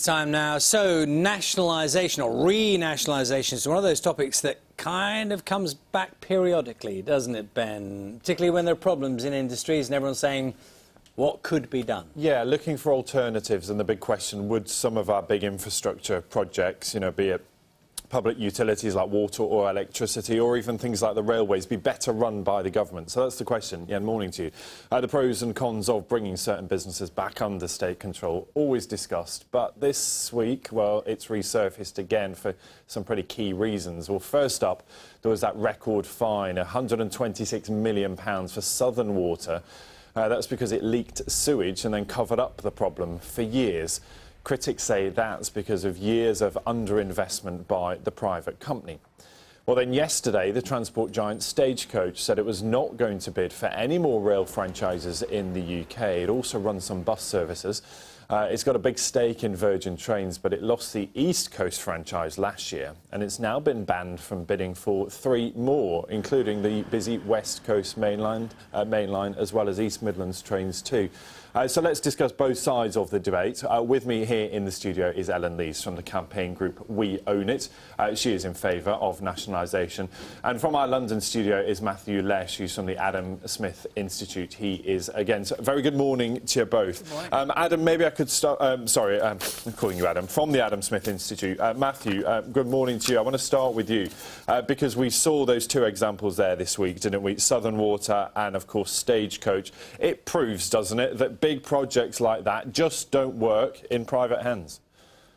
Time now. So nationalisation or renationalisation is one of those topics that kind of comes back periodically, doesn't it, Ben? Particularly when there are problems in industries and everyone's saying, what could be done? Yeah, looking for alternatives, and the big question, would some of our big infrastructure projects, be it public utilities like water or electricity, or even things like the railways, be better run by the government? So that's the question. Yeah, morning to you. The pros and cons of bringing certain businesses back under state control, always discussed. But this week, well, it's resurfaced again for some pretty key reasons. Well, first up, there was that record fine, £126 million for Southern Water. That's because it leaked sewage and then covered up the problem for years. Critics say that's because of years of underinvestment by the private company. Well, then yesterday, the transport giant Stagecoach said it was not going to bid for any more rail franchises in the UK. It also runs some bus services. It's got a big stake in Virgin Trains, but it lost the East Coast franchise last year, and it's now been banned from bidding for 3 more, including the busy West Coast mainline, as well as East Midlands trains too. So let's discuss both sides of the debate. With me here in the studio is Ellen Lees from the campaign group We Own It. She is in favour of nationalisation. And from our London studio is Matthew Lesh, who's from the Adam Smith Institute. He is against. Very good morning to you both. Good morning. Adam, maybe I could start. I'm calling you Adam, from the Adam Smith Institute. Matthew, good morning to you. I want to start with you because we saw those 2 examples there this week, didn't we? Southern Water and, of course, Stagecoach. It proves, doesn't it, that big projects like that just don't work in private hands.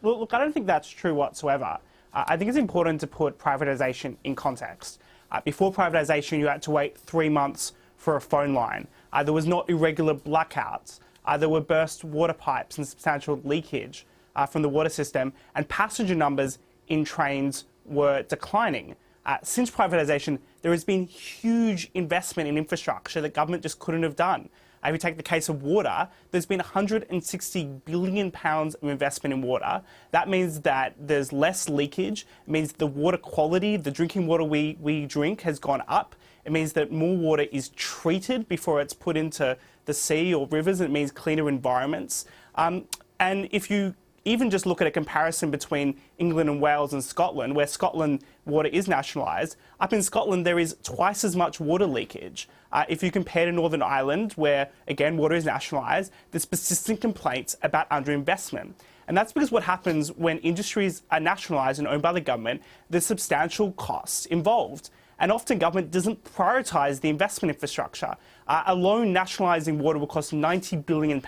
Well, look, I don't think that's true whatsoever. I think it's important to put privatisation in context. Before privatisation, you had to wait 3 months for a phone line. There was not irregular blackouts. There were burst water pipes and substantial leakage from the water system, and passenger numbers in trains were declining. Since privatisation, there has been huge investment in infrastructure that government just couldn't have done. If you take the case of water, there's been £160 billion of investment in water. That means that there's less leakage. It means the water quality, the drinking water we drink, has gone up. It means that more water is treated before it's put into the sea or rivers, and it means cleaner environments. And if you even just look at a comparison between England and Wales and Scotland, where Scotland water is nationalised, up in Scotland there is twice as much water leakage. If you compare to Northern Ireland, where, again, water is nationalised, there's persistent complaints about underinvestment. And that's because what happens when industries are nationalised and owned by the government, there's substantial costs involved. And often government doesn't prioritise the investment infrastructure. Alone nationalising water will cost £90 billion.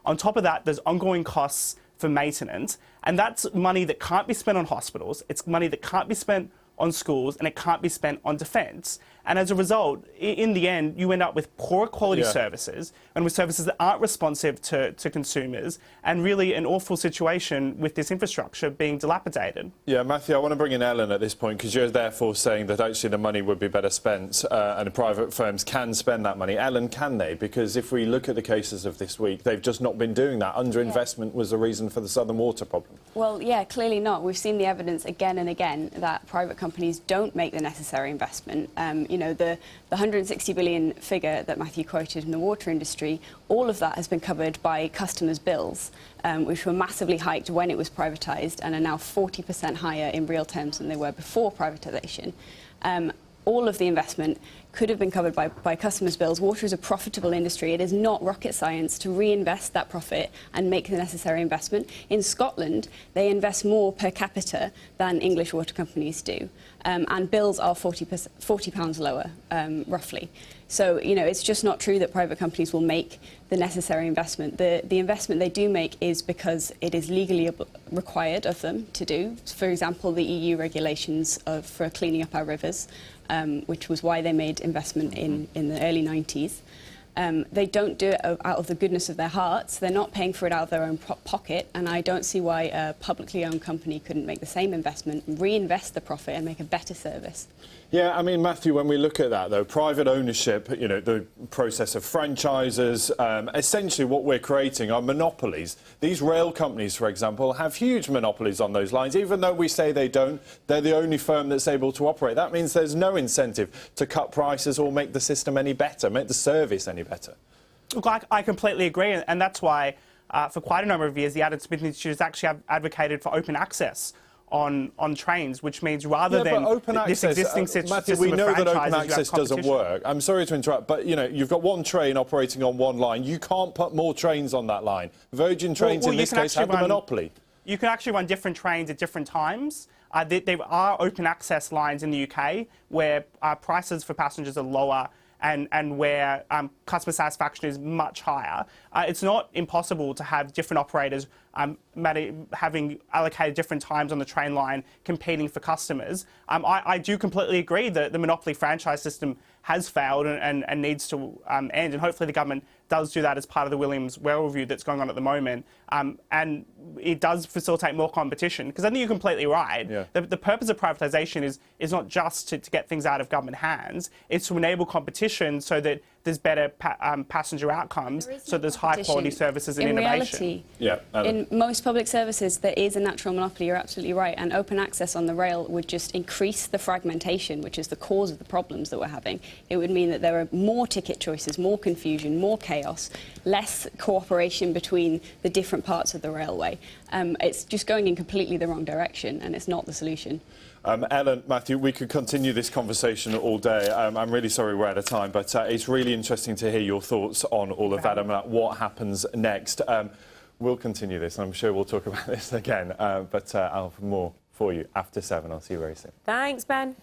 On top of that, there's ongoing costs for maintenance, and that's money that can't be spent on hospitals, it's money that can't be spent on schools, and it can't be spent on defence. And as a result, in the end, you end up with poorer quality services, and with services that aren't responsive to consumers, and really an awful situation with this infrastructure being dilapidated. Yeah, Matthew, I want to bring in Ellen at this point, because you're therefore saying that actually the money would be better spent, and private firms can spend that money. Ellen, can they? Because if we look at the cases of this week, they've just not been doing that. Underinvestment was the reason for the Southern Water problem. Well, yeah, clearly not. We've seen the evidence again and again that private companies don't make the necessary investment. The 160 billion figure that Matthew quoted in the water industry, all of that has been covered by customers' bills, which were massively hiked when it was privatised and are now 40% higher in real terms than they were before privatisation. All of the investment could have been covered by customers' bills. Water is a profitable industry. It is not rocket science to reinvest that profit and make the necessary investment. In Scotland, they invest more per capita than English water companies do. And bills are £40 lower, roughly. So, it's just not true that private companies will make the necessary investment. The investment they do make is because it is legally required of them to do. For example, the EU regulations for cleaning up our rivers, which was why they made investment in the early 90s. They don't do it out of the goodness of their hearts. They're not paying for it out of their own pocket, and I don't see why a publicly owned company couldn't make the same investment, reinvest the profit and make a better service. Yeah, I mean, Matthew, when we look at that, though, private ownership, the process of franchises, essentially what we're creating are monopolies. These rail companies, for example, have huge monopolies on those lines. Even though we say they don't, they're the only firm that's able to operate. That means there's no incentive to cut prices or make the system any better, make the service any better. Look, I completely agree, and that's why for quite a number of years, the Adam Smith Institute has actually advocated for open access on trains, which means rather than this existing system Matthew, we know that open access doesn't work. I'm sorry to interrupt, but you've got one train operating on one line. You can't put more trains on that line. Virgin Trains, in this case, have the monopoly. You can actually run different trains at different times. There are open access lines in the UK where prices for passengers are lower and where customer satisfaction is much higher. It's not impossible to have different operators having allocated different times on the train line competing for customers. I do completely agree that the monopoly franchise system has failed and needs to end, and hopefully the government does do that as part of the Williams Well review that's going on at the moment, and it does facilitate more competition, because I think you're completely right. Yeah. The purpose of privatisation is not just to get things out of government hands, it's to enable competition so that there's better passenger outcomes, so there's high quality services and innovation. In most public services, there is a natural monopoly, you're absolutely right, and open access on the rail would just increase the fragmentation, which is the cause of the problems that we're having. It would mean that there are more ticket choices, more confusion, more chaos, less cooperation between the different parts of the railway. It's just going in completely the wrong direction, and it's not the solution. Ellen, Matthew, we could continue this conversation all day. I'm really sorry we're out of time, but it's really interesting to hear your thoughts on all of that and what happens next. We'll continue this, and I'm sure we'll talk about this again, but I'll have more for you after 7. I'll see you very soon. Thanks, Ben.